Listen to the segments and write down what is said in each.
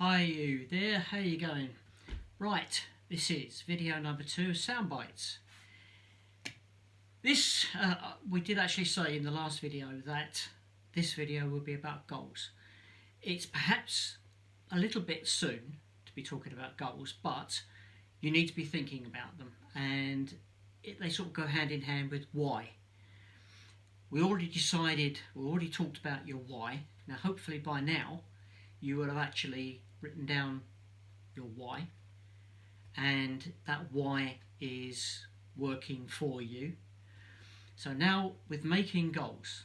Hi you there, how you going? Right, this is video number 2 of Sound Bites. This, we did actually say in the last video that this video will be about goals. It's perhaps a little bit soon to be talking about goals, but you need to be thinking about them, and they sort of go hand in hand with why. We already talked about your why. Now hopefully by now you will have actually written down your why, and that why is working for you. So now with making goals,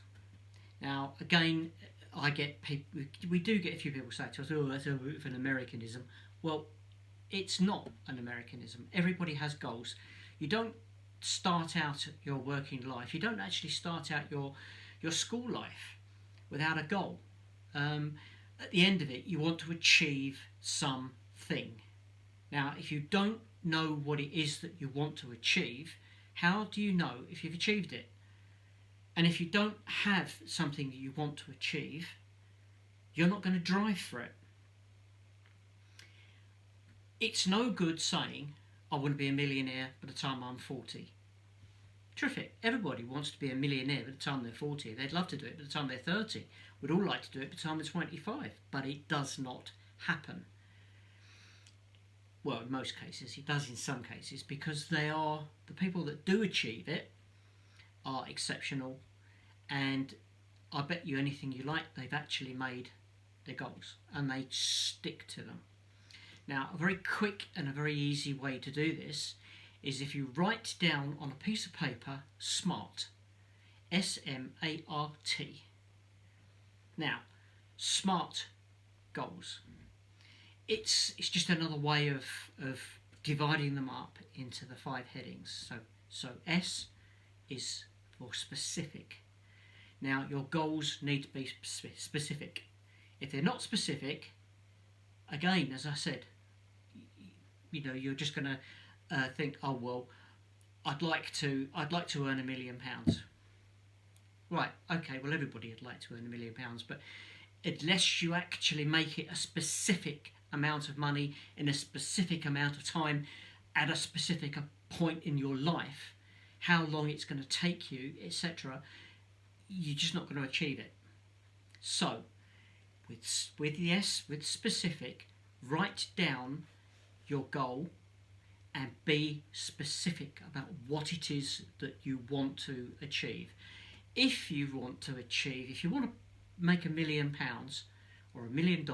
now again I get people, we do get a few people say to us, oh, that's a bit of an Americanism. Well, it's not an Americanism. Everybody has goals. You don't start out your working life, you don't actually start out your school life without a goal. At the end of it, you want to achieve something. Now, if you don't know what it is that you want to achieve, how do you know if you've achieved it? And if you don't have something that you want to achieve, you're not going to drive for it. It's no good saying, I want to be a millionaire by the time I'm 40. Terrific. Everybody wants to be a millionaire by the time they're 40. They'd love to do it by the time they're 30. We'd all like to do it by the time they're 25. But it does not happen. Well, in most cases. It does in some cases, because the people that do achieve it are exceptional, and I bet you anything you like they've actually made their goals and they stick to them. Now, a very quick and a very easy way to do this is if you write down on a piece of paper SMART, S-M-A-R-T. Now, SMART goals. It's just another way of dividing them up into the 5 headings. So S is for specific. Now, your goals need to be specific. If they're not specific, again, as I said, you're just going to think, oh well, I'd like to earn £1 million. Right, okay, well everybody would like to earn £1 million, but unless you actually make it a specific amount of money in a specific amount of time at a specific point in your life, how long it's going to take you, etc., you're just not going to achieve it. So, with specific, write down your goal and be specific about what it is that you want to achieve. If you want to make £1 million or $1 million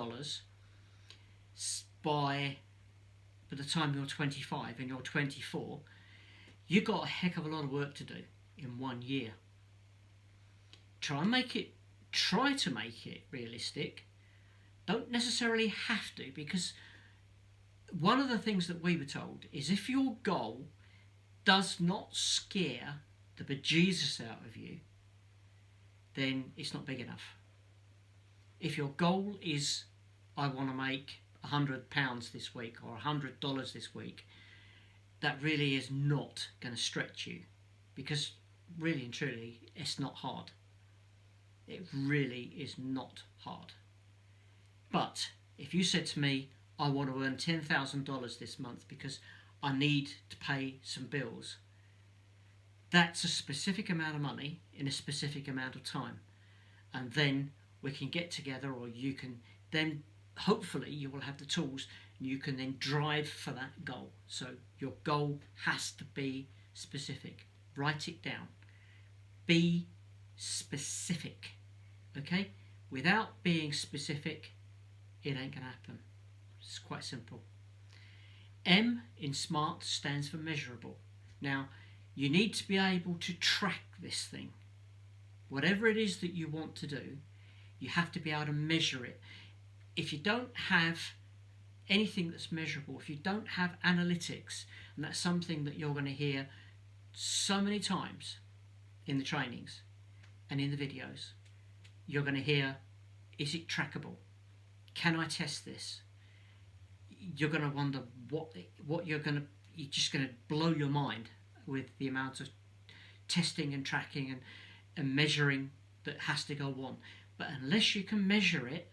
by the time you're 25 and you're 24, you've got a heck of a lot of work to do in 1 year. Try to make it realistic. Don't necessarily have to, because one of the things that we were told is if your goal does not scare the bejesus out of you, then it's not big enough. If your goal is, I want to make £100 this week or $100 this week, that really is not going to stretch you, because really and truly it's not hard. It really is not hard. But if you said to me, I want to earn $10,000 this month because I need to pay some bills, that's a specific amount of money in a specific amount of time, and then we can get together, or you can then, hopefully you will have the tools and you can then drive for that goal. So your goal has to be specific. Write it down. Be specific. Okay? Without being specific, it ain't going to happen. It's quite simple. M in SMART stands for measurable. Now, you need to be able to track this thing. Whatever it is that you want to do, you have to be able to measure it. If you don't have anything that's measurable, if you don't have analytics, and that's something that you're going to hear so many times in the trainings and in the videos, you're going to hear, is it trackable? Can I test this? You're going to wonder you're just going to blow your mind with the amount of testing and tracking and measuring that has to go on. But unless you can measure it,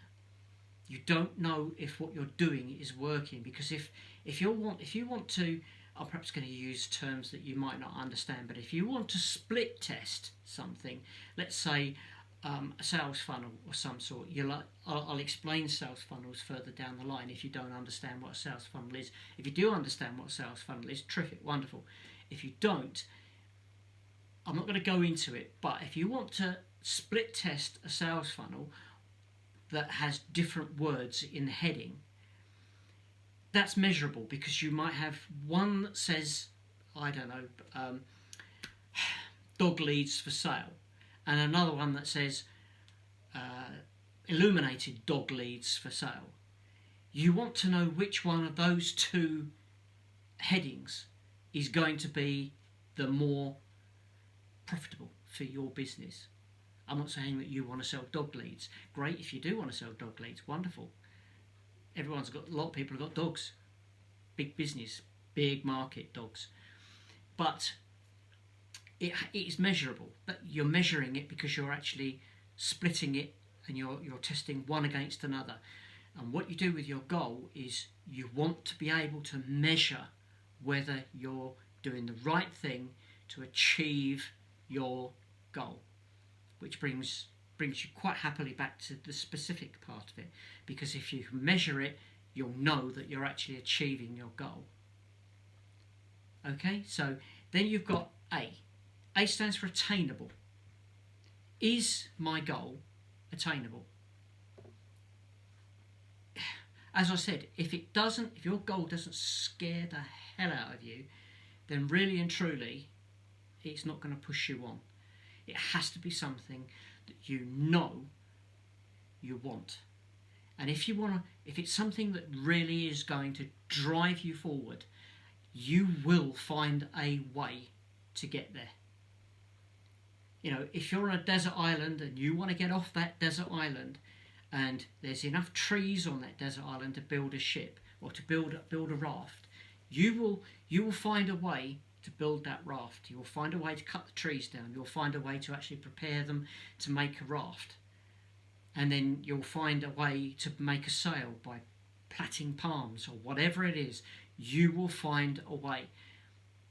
You don't know if what you're doing is working, because if you want to, I'm perhaps going to use terms that you might not understand, but if you want to split test something, let's say a sales funnel or some sort, I'll explain sales funnels further down the line if you don't understand what a sales funnel is. If you do understand what a sales funnel is, terrific, wonderful. If you don't, I'm not going to go into it, but if you want to split test a sales funnel that has different words in the heading, that's measurable, because you might have one that says, I don't know, dog leads for sale, and another one that says illuminated dog leads for sale. You want to know which one of those two headings is going to be the more profitable for your business. I'm not saying that you want to sell dog leads. Great if you do want to sell dog leads, wonderful. A lot of people have got dogs. Big business, big market dogs. But it is measurable. That you're measuring it because you're actually splitting it and you're testing one against another. And what you do with your goal is you want to be able to measure whether you're doing the right thing to achieve your goal, which brings you quite happily back to the specific part of it, because if you measure it, you'll know that you're actually achieving your goal. Okay, so then you've got A. A stands for attainable. Is my goal attainable? As I said, if your goal doesn't scare the hell out of you, then really and truly, it's not going to push you on. It has to be something that you know you want. And if it's something that really is going to drive you forward, you will find a way to get there. You know, if you're on a desert island and you want to get off that desert island, and there's enough trees on that desert island to build a ship or to build a raft, you will find a way to build that raft. You'll find a way to cut the trees down. You'll find a way to actually prepare them to make a raft. And then you'll find a way to make a sail by plaiting palms or whatever it is. You will find a way.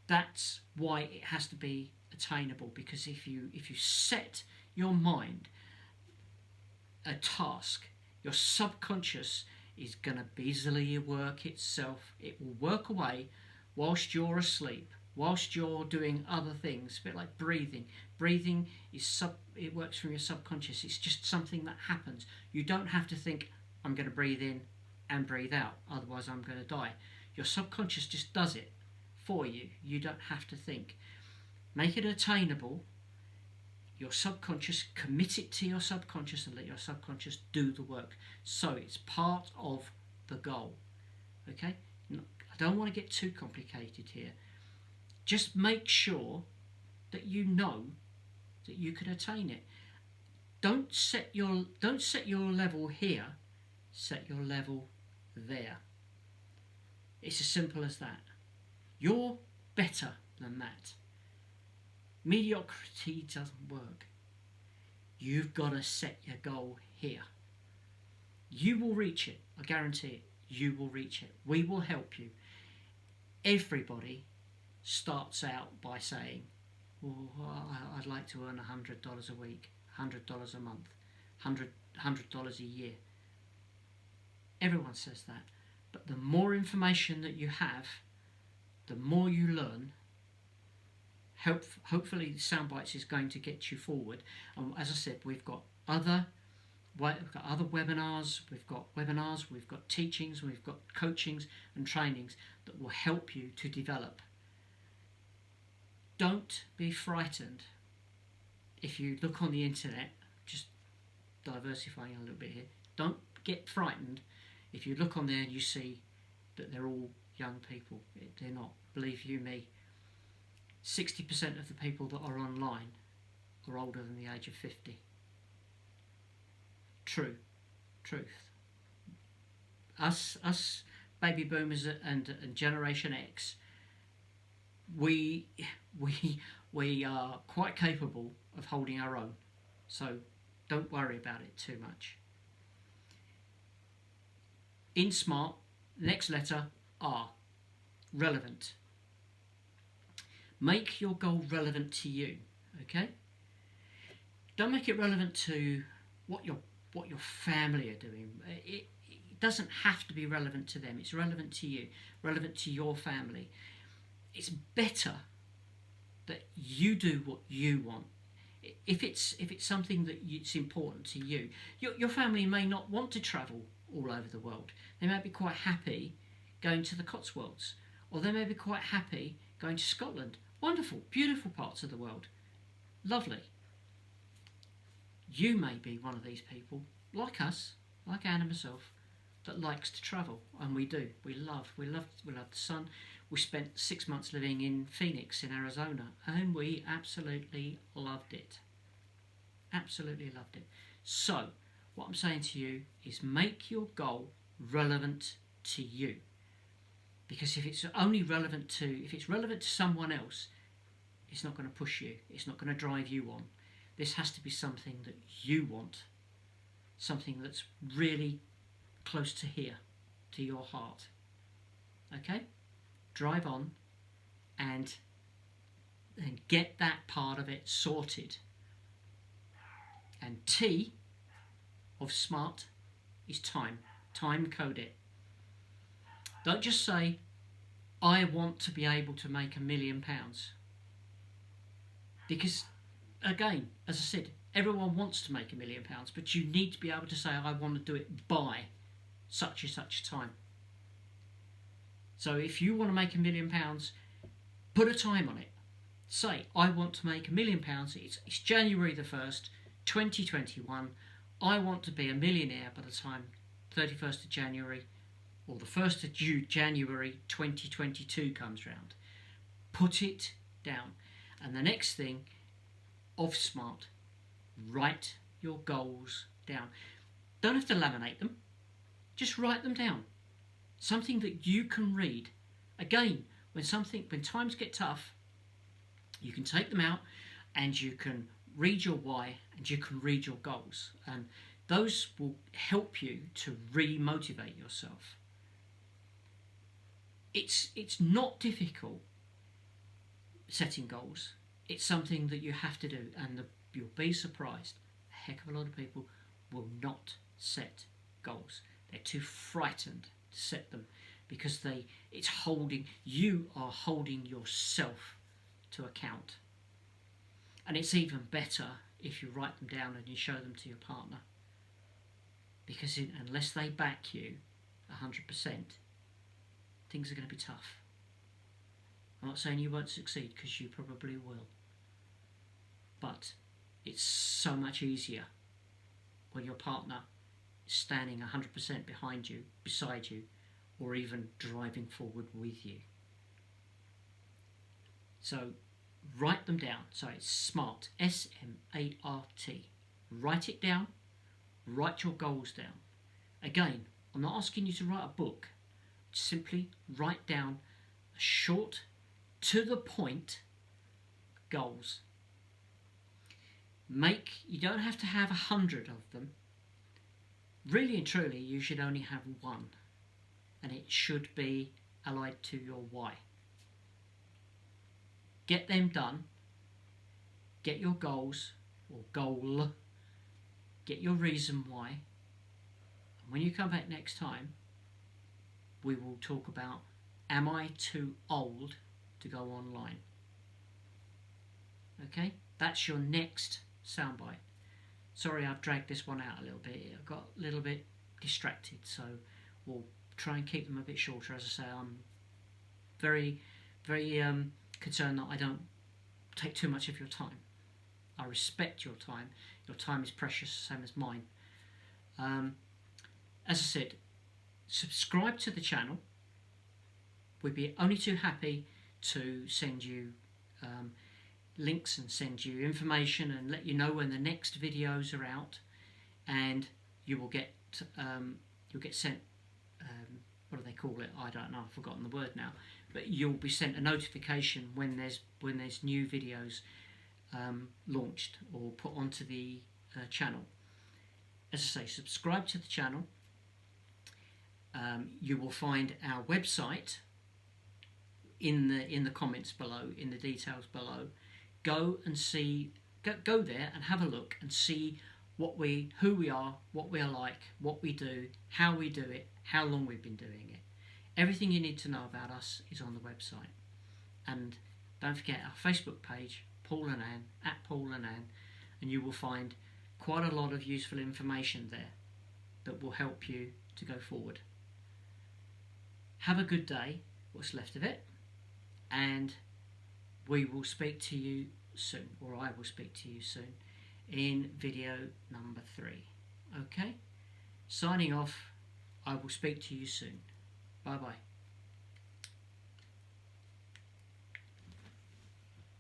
That's why it has to be attainable, because if you set your mind a task, your subconscious is going to busily work itself. It will work away whilst you're asleep, whilst you're doing other things, a bit like breathing. Breathing it works from your subconscious. It's just something that happens. You don't have to think, I'm going to breathe in and breathe out, otherwise I'm going to die. Your subconscious just does it for you. You don't have to think. Make it attainable. Your subconscious, commit it to your subconscious and let your subconscious do the work. So it's part of the goal. Okay? I don't want to get too complicated here. Just make sure that you know that you can attain it. Don't set your level here, set your level there. It's as simple as that. You're better than that. Mediocrity doesn't work. You've got to set your goal here. You will reach it. I guarantee it. You will reach it. We will help you. Everybody starts out by saying, well, I'd like to earn $100 a week, $100 a month, $100 a year. Everyone says that. But the more information that you have, the more you learn. Hopefully the Soundbites is going to get you forward. As I said, we've got other webinars, we've got teachings, we've got coachings and trainings that will help you to develop. Don't be frightened if you look on the internet, just diversifying a little bit here. Don't get frightened if you look on there and you see that they're all young people. They're not. Believe you me, 60% of the people that are online are older than the age of 50. Truth. Us baby boomers and Generation X, we are quite capable of holding our own. So don't worry about it too much. In SMART, next letter R, relevant. Make your goal relevant to you, okay? Don't make it relevant to what your family are doing. It doesn't have to be relevant to them. It's relevant to you, relevant to your family. It's better that you do what you want. If it's something that it's important to you, your family may not want to travel all over the world. They may be quite happy going to the Cotswolds, or they may be quite happy going to Scotland. Wonderful, beautiful parts of the world. Lovely. You may be one of these people, like us, like Anne and myself, that likes to travel, and we do. We love the sun. We spent 6 months living in Phoenix in Arizona, and we absolutely loved it. Absolutely loved it. So, what I'm saying to you is make your goal relevant to you. Because if it's relevant to someone else, it's not going to push you. It's not going to drive you on. This has to be something that you want. Something that's really close to here, to your heart. Okay? Drive on and get that part of it sorted. And T of SMART is time. Timecode it. Don't just say, I want to be able to make £1 million. Because, again, as I said, everyone wants to make £1 million, but you need to be able to say, I want to do it by such and such a time. So if you want to make £1 million, put a time on it. Say, I want to make £1 million. It's January the 1st, 2021. I want to be a millionaire by the time 31st of January or the 1st of January 2022 comes round. Put it down. And the next thing of SMART, write your goals down. Don't have to laminate them. Just write them down. Something that you can read. Again, when times get tough, you can take them out and you can read your why and you can read your goals. And those will help you to re-motivate yourself. It's not difficult setting goals. It's something that you have to do, and you'll be surprised. A heck of a lot of people will not set goals. They're too frightened to set them because you are holding yourself to account. And it's even better if you write them down and you show them to your partner, because unless they back you 100%, things are going to be tough. I'm not saying you won't succeed, because you probably will, but it's so much easier when your partner is standing 100% behind you, beside you, or even driving forward with you. So write them down. So it's SMART, S-M-A-R-T. Write it down. Write your goals down. Again, I'm not asking you to write a book. Simply write down a short, to the point goals. You don't have to have 100 of them. Really and truly, you should only have one, and it should be allied to your why. Get them done. Get your goals, or goal. Get your reason why. And when you come back next time, we will talk about, am I too old to go online? Okay, that's your next soundbite. Sorry, I've dragged this one out a little bit. I got a little bit distracted, so we'll try and keep them a bit shorter. As I say, I'm very, very concerned that I don't take too much of your time. I respect your time. Your time is precious, same as mine. As I said, subscribe to the channel. We'd be only too happy to send you links and send you information and let you know when the next videos are out, and you will get sent what do they call it? I don't know. I've forgotten the word now. But you'll be sent a notification when there's new videos launched or put onto the channel. As I say, subscribe to the channel. You will find our website in the comments below, in the details below. Go and see, go there and have a look and see who we are, what we are like, what we do, how we do it, how long we've been doing it. Everything you need to know about us is on the website. And don't forget our Facebook page, Paul and Anne, @Paul and Anne, and you will find quite a lot of useful information there that will help you to go forward. Have a good day, what's left of it, and we will speak to you soon, or I will speak to you soon in video number 3. Okay? Signing off, I will speak to you soon. Bye bye.